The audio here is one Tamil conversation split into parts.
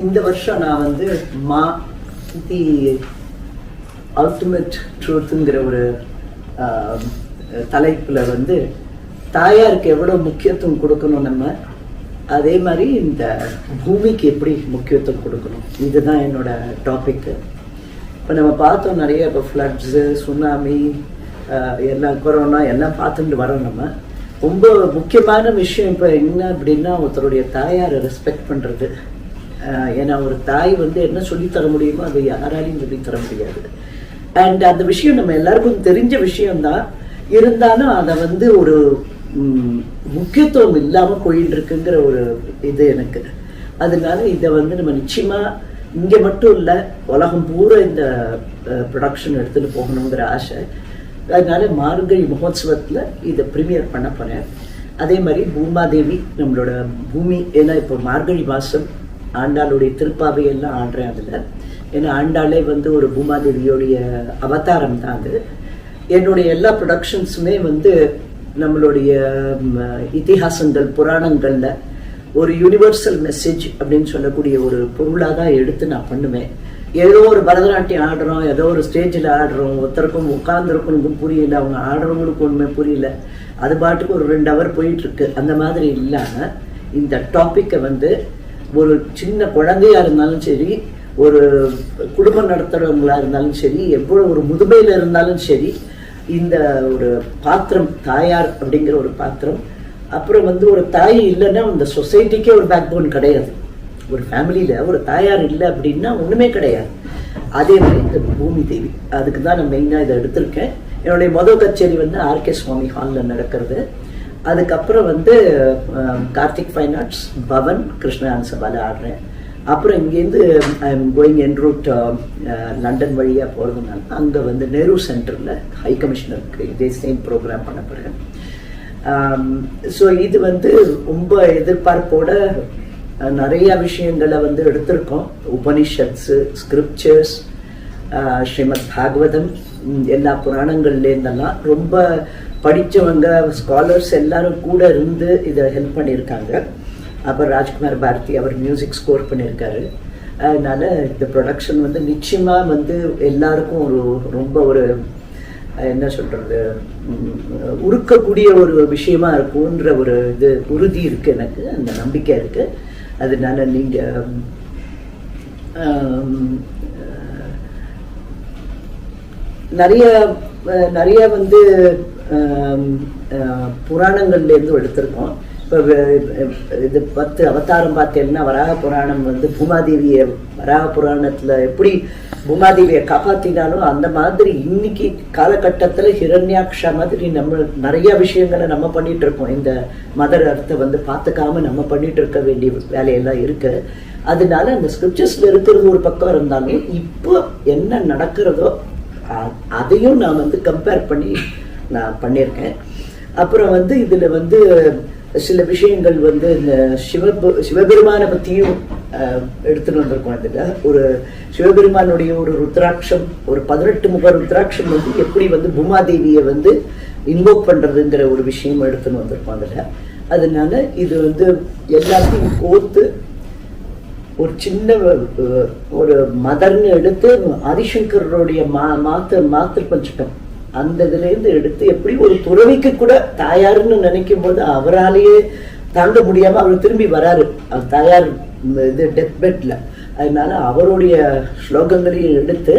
இந்த வருஷம் நான் வந்து மா தி அல்டிமேட் ட்ரூத்துங்கிற ஒரு தலைப்பில் வந்து தாயாருக்கு எவ்வளோ முக்கியத்துவம் கொடுக்கணும் நம்ம, அதே மாதிரி இந்த பூமிக்கு எப்படி முக்கியத்துவம் கொடுக்கணும், இதுதான் என்னோட டாபிக்கு. இப்போ நம்ம பார்த்தோம் நிறைய இப்போ ஃப்ளட்ஸு, சுனாமி, எல்லாம் கொரோனா எல்லாம் பார்த்துட்டு வரோம். நம்ம ரொம்ப முக்கியமான விஷயம் இப்போ என்ன அப்படின்னா ஒருத்தருடைய தாயாரை ரெஸ்பெக்ட் பண்ணுறது. ஏன்னா ஒரு தாய் வந்து என்ன சொல்லித்தர முடியுமோ அதை யாராலையும் சொல்லித்தர முடியாது. அண்ட் அந்த விஷயம் நம்ம எல்லாருக்கும் தெரிஞ்ச விஷயம்தான், இருந்தாலும் அதை வந்து ஒரு முக்கியத்துவம் இல்லாமல் போயிட்டு இருக்குங்கிற ஒரு இது எனக்கு. அதனால இதை வந்து நம்ம நிச்சயமாக இங்கே மட்டும் இல்லை, உலகம் பூரா இந்த ப்ரொடக்ஷன் எடுத்துகிட்டு போகணுங்கிற ஆசை. அதனால மார்கழி மகோத்சவத்தில் இதை ப்ரீமியர் பண்ண போனேன். அதே மாதிரி பூமாதேவி நம்மளோட பூமி, ஏன்னா இப்போ மார்கழி மாதம் ஆண்டாளுடைய திருப்பாவையெல்லாம் ஆடுறேன் அதில். ஏன்னா ஆண்டாளே வந்து ஒரு பூமாதேவியோடைய அவதாரம் தான் அது. என்னுடைய எல்லா ப்ரொடக்ஷன்ஸுமே வந்து நம்மளுடைய இதிகாசங்கள், புராணங்களில் ஒரு யூனிவர்சல் மெசேஜ் அப்படின்னு சொல்லக்கூடிய ஒரு பொருளாக தான் எடுத்து நான் பண்ணுவேன். ஏதோ ஒரு பரதநாட்டியம் ஆடுறோம், ஏதோ ஒரு ஸ்டேஜில் ஆடுறோம், ஒருத்தருக்கும் உட்கார்ந்துருக்கணுக்கும் புரியல, அவங்க ஆடுறவங்களுக்கு ஒன்றுமே புரியல, அது பாட்டுக்கு ஒரு 2 ஹவர் போயிட்டுருக்கு. அந்த மாதிரி இல்லாமல் இந்த டாப்பிக்கை வந்து ஒரு சின்ன குழந்தையாக இருந்தாலும் சரி, ஒரு குடும்பம் நடத்துகிறவங்களாக இருந்தாலும் சரி, எவ்வளோ ஒரு முதுமையில் இருந்தாலும் சரி, இந்த ஒரு பாத்திரம் தாயார் அப்படிங்கிற ஒரு பாத்திரம். அப்புறம் வந்து ஒரு தாய் இல்லைன்னா இந்த சொசைட்டிக்கே ஒரு பேக் போன் கிடையாது. ஒரு ஃபேமிலியில் ஒரு தாயார் இல்லை அப்படின்னா ஒன்றுமே கிடையாது. அதே மாதிரி இந்த பூமி தேவி, அதுக்கு தான் நான் மெயினாக இதை எடுத்திருக்கேன். என்னுடைய மொதல் கச்சேரி வந்து ஆர்கே சுவாமி ஹாலில் நடக்கிறது. அதுக்கப்புறம் வந்து கார்த்திக் ஃபைன் ஆர்ட்ஸ் பவன் கிருஷ்ணான் சபாவில் ஆடுறேன். அப்புறம் இங்கேருந்து ஐ எம் கோயிங் என் ரூட் லண்டன் வழியாக போகிறதுனால அங்கே வந்து நேரு சென்டரில் ஹை கமிஷனருக்கு இதே சேம் ப்ரோக்ராம் பண்ண போகிறேன். ஸோ இது வந்து ரொம்ப எதிர்பார்ப்போட நிறைய விஷயங்களை வந்து எடுத்திருக்கோம். உபனிஷத்ஸு, ஸ்கிரிப்சர்ஸ், ஸ்ரீமத் பாகவதம், எல்லா புராணங்கள்லேருந்தெல்லாம் ரொம்ப படித்தவங்க, ஸ்காலர்ஸ் எல்லாரும் கூட இருந்து இதை ஹெல்ப் பண்ணியிருக்காங்க. அப்புறம் ராஜ்குமார் பாரதி அவர் மியூசிக் ஸ்கோர் பண்ணியிருக்காரு. அதனால இந்த ப்ரொடக்ஷன் வந்து நிச்சயமாக வந்து எல்லாருக்கும் ஒரு ரொம்ப ஒரு என்ன சொல்கிறது, உருக்கக்கூடிய ஒரு விஷயமா இருக்குன்ற ஒரு இது உறுதி இருக்குது எனக்கு, அந்த நம்பிக்கை இருக்குது. அதனால நீங்கள் நிறைய வந்து புராணங்கள்லேருந்து எடுத்திருக்கோம். இப்போ இது 10 அவதாரம் பார்த்தேன்னா வராக புராணம் வந்து பூமாதேவியை, வராக புராணத்தில் எப்படி பூமாதேவியை காப்பாற்றினாலும் அந்த மாதிரி இன்னைக்கு காலகட்டத்தில் ஹிரண்யாக்ஷா மாதிரி நம்ம நிறைய விஷயங்களை நம்ம பண்ணிட்டு இருக்கோம். இந்த மதர் அர்த்தை வந்து பார்த்துக்காம நம்ம பண்ணிட்டு இருக்க வேண்டிய வேலையெல்லாம் இருக்கு. அதனால அந்த ஸ்கிரிப்சர்ஸ்ல இருக்கிறது ஒரு பக்கம் இருந்தாலும் இப்போ என்ன நடக்கிறதோ அதையும் நான் வந்து கம்பேர் பண்ணி நான் பண்ணியிருக்கேன். அப்புறம் வந்து இதில் வந்து சில விஷயங்கள் வந்து இந்த சிவபெருமானை பற்றியும் எடுத்துட்டு வந்திருக்கோம். இதில் ஒரு சிவபெருமானுடைய ஒரு ருத்ராட்சம், ஒரு 18 முக ருத்ராட்சம் வந்து எப்படி வந்து பூமாதேவியை வந்து இன்வோக் பண்ணுறதுங்கிற ஒரு விஷயம் எடுத்துன்னு வந்திருக்கோம் அதில். அதனால இது வந்து எல்லாத்தையும் கோர்த்து ஒரு சின்ன ஒரு மதர்னு எடுத்து ஆதிசங்கருடைய மாத்திரு பஞ்சகம் அந்த இதுலேருந்து எடுத்து எப்படி ஒரு துறவிக்கு கூட தாயாருன்னு நினைக்கும் போது அவராலேயே தாங்க முடியாமல் அவர் திரும்பி வராரு, அவர் தாயார் இது டெத் பெட்ல. அதனால அவருடைய ஸ்லோகங்களையும் எடுத்து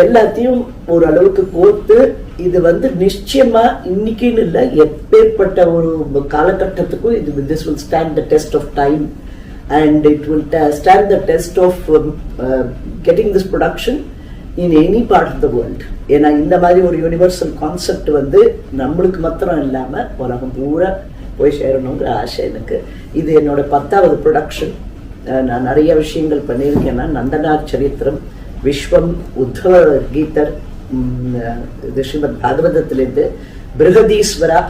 எல்லாத்தையும் ஒரு அளவுக்கு கோர்த்து இது வந்து நிச்சயமா இன்னைக்குன்னு இல்லை, எப்பேற்பட்ட ஒரு காலகட்டத்துக்கும் இது this will stand the test of time and it will stand the test of getting this production in any part of the world. ஏன்னா இந்த மாதிரி ஒரு யூனிவர்சல் கான்செப்ட் வந்து நம்மளுக்கு மாத்திரம் இல்லாமல் உலகம் பூரா போய் சேரணுங்கிற ஆசை எனக்கு. இது என்னோட 10வது ப்ரொடக்ஷன். நான் நிறைய விஷயங்கள் பண்ணியிருக்கேன்னா நந்தனார் சரித்திரம், விஸ்வம், உத்தவ கீதர், இது ஸ்ரீமத் பாகவதத்திலேருந்து Brihadeeswara,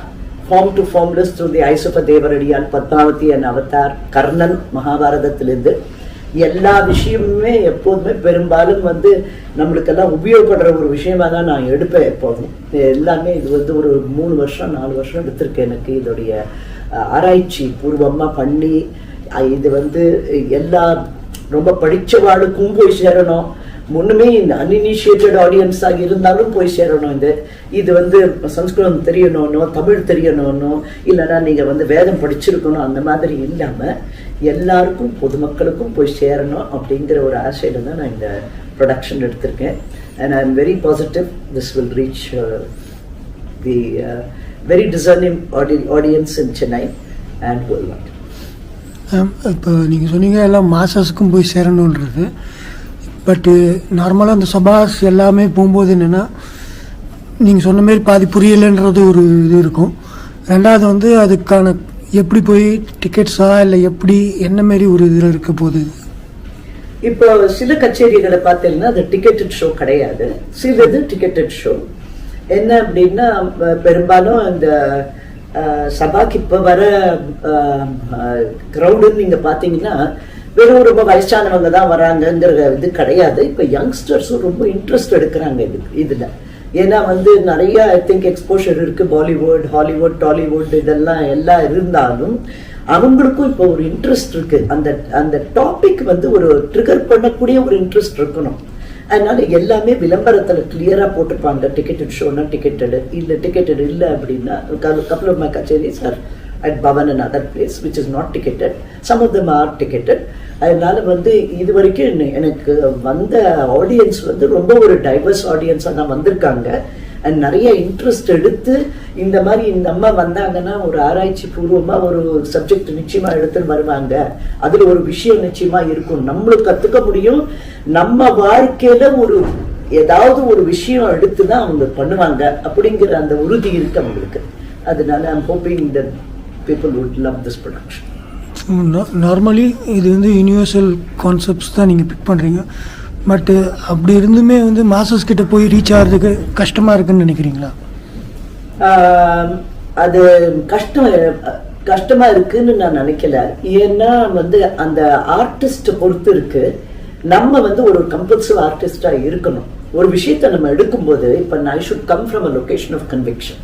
form to formless through the eyes of a devaradiyal, Padmavati and Avatar, Karnan மகாபாரதத்திலேருந்து எல்லா விஷயமுமே எப்போதுமே பெரும்பாலும் வந்து நம்மளுக்கெல்லாம் உபயோகப்படுற ஒரு விஷயமா தான் நான் எடுப்பேன் எப்போதும். எல்லாமே இது வந்து ஒரு 3 வருஷம் 4 வருஷம் எடுத்திருக்கேன் எனக்கு இதோடைய ஆராய்ச்சி பூர்வமாக பண்ணி. இது வந்து எல்லா ரொம்ப படிச்சவாளுக்கும் போய் சேரணும், முன்னுமே இந்த அன்இனிஷியேட்டட் ஆடியன்ஸாக இருந்தாலும் போய் சேரணும். இது வந்து சம்ஸ்கிருதம் தெரியணும்னோ தமிழ் தெரியணும்னோ இல்லைன்னா நீங்கள் வந்து வேதம் படிச்சிருக்கணும் அந்த மாதிரி இல்லாமல் எல்லாருக்கும் பொதுமக்களுக்கும் போய் சேரணும் அப்படிங்கிற ஒரு ஆசையில் தான் நான் இந்த ப்ரொடக்ஷன் எடுத்திருக்கேன். And I am very positive this will reach the very discerning audience in Chennai and world. இப்போ நீங்கள் சொன்னீங்க எல்லாம் மாசஸ்க்கும் போய் சேரணுன்றது. பட்டு நார்மலாக அந்த சபாஸ் எல்லாமே போகும்போது என்னென்னா நீங்கள் சொன்ன மாரி பாதி புரியலைன்றது ஒரு இது இருக்கும். ரெண்டாவது வந்து அதுக்கான எப்படி போய் டிக்கெட்ஸா இல்லை எப்படி என்ன மாரி ஒரு இதில் இருக்க போகுது? இப்போ சில கச்சேரிகளை பார்த்தீங்கன்னா அது டிக்கெட்டட் ஷோ கிடையாது, சில இது டிக்கெட்டட் ஷோ. என்ன அப்படின்னா பெரும்பாலும் இந்த சபாக்கு இப்போ வர க்ரௌடுன்னு நீங்கள் பார்த்தீங்கன்னா வெறும் ரொம்ப வயசானவங்க தான் வராங்கங்கிற இது கிடையாது. இப்போ யங்ஸ்டர்ஸும் ரொம்ப இன்ட்ரெஸ்ட் எடுக்கிறாங்க இதில். ஏன்னா வந்து நிறைய ஐ திங்க் எக்ஸ்போஷர் இருக்குது, பாலிவுட், ஹாலிவுட், டாலிவுட் இதெல்லாம் எல்லாம் இருந்தாலும் அவங்களுக்கும் இப்போ ஒரு இன்ட்ரெஸ்ட் இருக்கு. அந்த அந்த டாபிக் வந்து ஒரு ட்ரிகர் பண்ணக்கூடிய ஒரு இன்ட்ரெஸ்ட் இருக்கணும். அதனால எல்லாமே விளம்பரத்தில் கிளியராக போட்டிருப்பாங்க, டிக்கெட்டட் ஷோனா டிக்கெட்டடு இல்லை, டிக்கெட்டட் இல்லை அப்படின்னா couple of my kutcheris are at Bhavan and other place which is not ticketed. Some of them are ticketed. அதனால வந்து இது வரைக்கும் எனக்கு வந்த ஆடியன்ஸ் வந்து ரொம்ப ஒரு டைவர்ஸ் ஆடியன்ஸாக தான் வந்திருக்காங்க. அண்ட் நிறைய இன்ட்ரெஸ்ட் எடுத்து இந்த மாதிரி இந்த அம்மா வந்தாங்கன்னா ஒரு ஆராய்ச்சி பூர்வமாக ஒரு சப்ஜெக்ட் நிச்சயமாக எடுத்துன்னு வருவாங்க, அதில் ஒரு விஷயம் நிச்சயமாக இருக்கும், நம்மளும் கற்றுக்க முடியும், நம்ம வாழ்க்கையில் ஒரு ஏதாவது ஒரு விஷயம் எடுத்து தான் அவங்க பண்ணுவாங்க அப்படிங்கிற அந்த உறுதி இருக்கு அவங்களுக்கு. அதனால I'm hoping that people would love this production. Normally இது வந்து யூனிவர்சல் கான்செப்ட்ஸ் தான் நீங்கள் பிக் பண்ணுறீங்க. பட்டு அப்படி இருந்துமே வந்து மாசஸ் கிட்ட போய் ரீச் ஆகிறதுக்கு கஷ்டமாக இருக்குன்னு நினைக்கிறீங்களா? அது கஷ்டமாக இருக்குன்னு நான் நினைக்கல. ஏன்னா வந்து அந்த ஆர்டிஸ்ட் பொறுத்து இருக்கு. நம்ம வந்து ஒரு கம்பல்சிவ் ஆர்டிஸ்டாக இருக்கணும். ஒரு விஷயத்தை நம்ம எடுக்கும்போது இப்போ I should come from a location of conviction.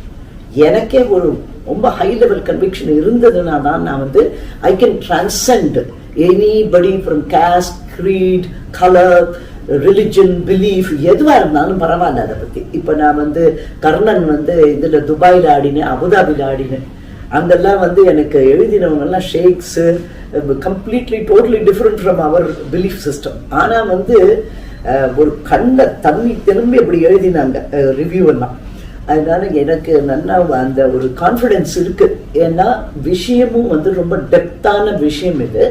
எனக்கே ஒரு ரொம்ப ஹை லெவல் கன்விக்ஷன் இருந்ததுன்னா தான் நான் வந்து I can transcend anybody from cost, greet, colour, religion, belief எதுவாக இருந்தாலும் பரவாயில்ல அதை பற்றி. இப்போ நான் வந்து கர்ணன் வந்து இதில் துபாயில் ஆடினேன், அபுதாபியில் ஆடினேன். அங்கெல்லாம் வந்து எனக்கு எழுதினவங்கெல்லாம் ஷேக்ஸு, completely totally different from our belief system. ஆனால் வந்து ஒரு கண்ணை தண்ணி திரும்பி அப்படி எழுதினாங்க ரிவ்யூ எல்லாம். அதனால எனக்கு நல்லா அந்த ஒரு கான்ஃபிடென்ஸ் இருக்கு. ஏன்னா விஷயமும் வந்து ரொம்ப டெப்தான விஷயம், இது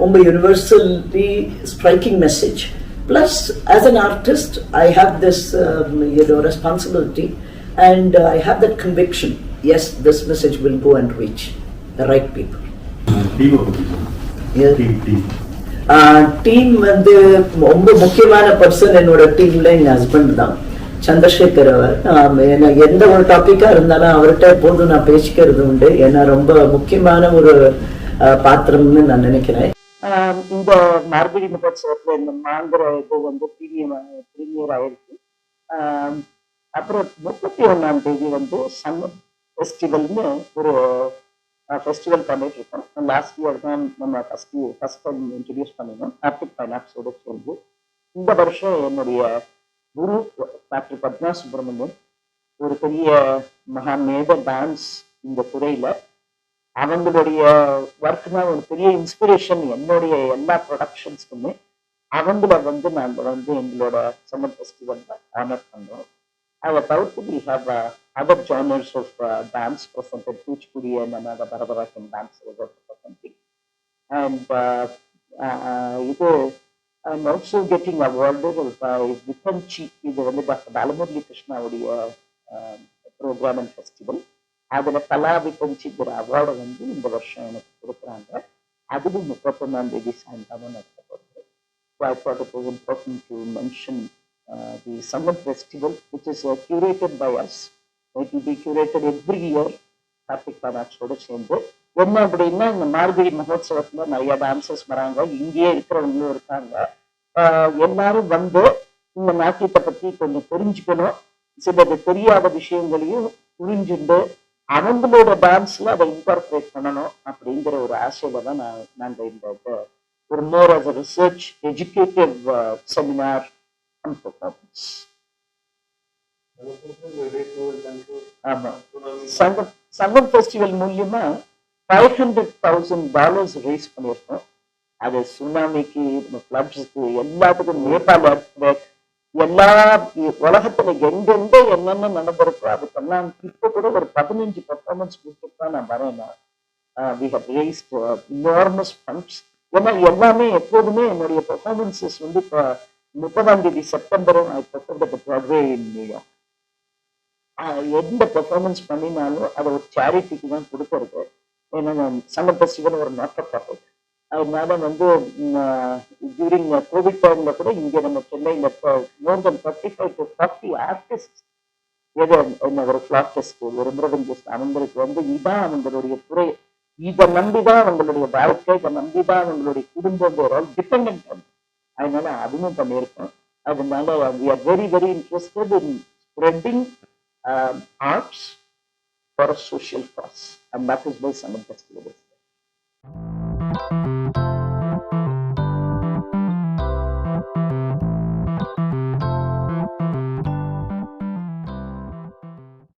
ரொம்ப universally striking message. Plus as an artist I have this responsibility and I have that conviction. Yes, this message will go and reach the right people. Team வந்து ரொம்ப முக்கியமான பர்சன் என்னோட டீம்ல எங்க ஹஸ்பண்ட் தான், சந்திரசேகர். அவர் எந்த ஒரு டாபிக்கா இருந்தாலும் அவர்கிட்ட போது நான் பேசிக்கிறது உண்டு. ஏன்னா ரொம்ப முக்கியமான ஒரு பாத்திரம்னு நான் நினைக்கிறேன். இந்த மார்கழி மகோத்சவத்துல இந்த மாங்குற இது வந்து பிரீமியர் ஆயிருக்கு. அப்புறம் 31ஆம் தேதி வந்து சம்மர் ஃபெஸ்டிவல்னு ஒரு ஃபெஸ்டிவல் பண்ணிட்டு இருக்கோம். லாஸ்ட் இயர் தான் நம்ம ஃபர்ஸ்ட் டைம் இன்ட்ரடியூஸ் பண்ணினோம் ஆர்டிக் ஃபைனாக்ஸோட சேர்ந்து. இந்த வருஷம் என்னுடைய குரு டாக்டர் பத்மா சுப்பிரமணியம், ஒரு பெரிய மகாமேத டான்ஸ் இந்த துறையில, அவங்களுடைய ஒர்க்னா ஒரு பெரிய இன்ஸ்பிரேஷன் என்னுடைய எல்லா ப்ரொடக்ஷன்ஸ்க்குமே. அவங்கள வந்து நாங்கள் வந்து எங்களோட சம்மர் ஃபெஸ்டிவல்ல ஆனர் பண்றோம். அதை தவிர்த்து we have other genres of dance presented, Kuchipudi and another Bharatanatyam dance was also presented. And இது I'm also getting awarded by Vipanchi. இது வந்து டாக்டர் பாலமுரளி கிருஷ்ணாவுடைய ப்ரோக்ராம் அண்ட் ஃபெஸ்டிவல். அதில் கலா விபஞ்சிங்கிற அவார்டை வந்து இந்த வருஷம் எனக்கு கொடுக்குறாங்க. அதுவும் 31ஆம் தேதி சாயங்காலம் நடத்தப்படுது. So I thought it was important to mention the summer festival, which is curated by us. It will be curated every year Karthik பானாட்சியோட சேர்ந்து. என்ன அப்படின்னா இந்த மார்கழி மகோத்சவத்துல நிறைய டான்சர்ஸ் வராங்க, இங்கேயே இருக்கிறவங்களும் இருக்காங்க. எல்லாரும் வந்து இந்த நாட்டியத்தை பத்தி கொஞ்சம் தெரிஞ்சுக்கணும், சிலது தெரியாத விஷயங்களையும் புரிஞ்சுட்டு அவங்களோட டான்ஸ்ல அதை இன்கார்பரேட் பண்ணணும் அப்படிங்கிற ஒரு ஆசையில தான் நாங்கள் இந்த ஒரு more as a research educative seminar and performance. ஆமா, சங்கம் ஃபெஸ்டிவல் மூலியமா $500,000 ரேஸ் பண்ணியிருக்கோம். அது சுனாமிக்கு, ஃப்ளட்ஸுக்கு, எல்லாத்துக்கும் நேபாள எல்லா உலகத்துல எங்கெங்க என்னென்ன நடந்திருக்கோ அதுக்கெல்லாம் இப்ப கூட ஒரு 15 பெர்ஃபார்மன்ஸ் கொடுத்துட்டு தான் நான் வரேன். we have raised enormous funds. ஏன்னா எல்லாமே எப்போதுமே என்னுடைய பெர்ஃபார்மன்சஸ் வந்து இப்போ 30 செப்டம்பர் நான் பெர்ஃபார்ம் ப்ராட்வே இன் நியூயார்க். எந்த பெர்ஃபார்மன்ஸ் பண்ணினாலும் அதை ஒரு சேரிட்டிக்கு தான் கொடுக்கறது. ஏன்னா சம்மர் ஃபெஸ்டிவல் ஒரு நாட் ஃபார் ப்ராஃபிட். அதனால வந்து டியூரிங் கோவிட் டைம்ல கூட இங்க நம்ம சென்னையில மோர் தென் 35 to 40 ஆர்டிஸ்ட் ஒரு ஃபிளாட் டெஸ்ட், ஒரு மிருதங்கிஸ்ட், அவங்களுக்கு வந்து இதான் அவங்களுடைய துறை, இதை நம்பிதான் அவங்களுடைய வாழ்க்கை, இதை நம்பிதான் அவங்களுடைய குடும்பம் டிபெண்ட். அதனால அதுவும் பண்ணியிருக்கோம். அதனால we are very very interested in spreading arts for a social cause, and that is why Sangam Festival is.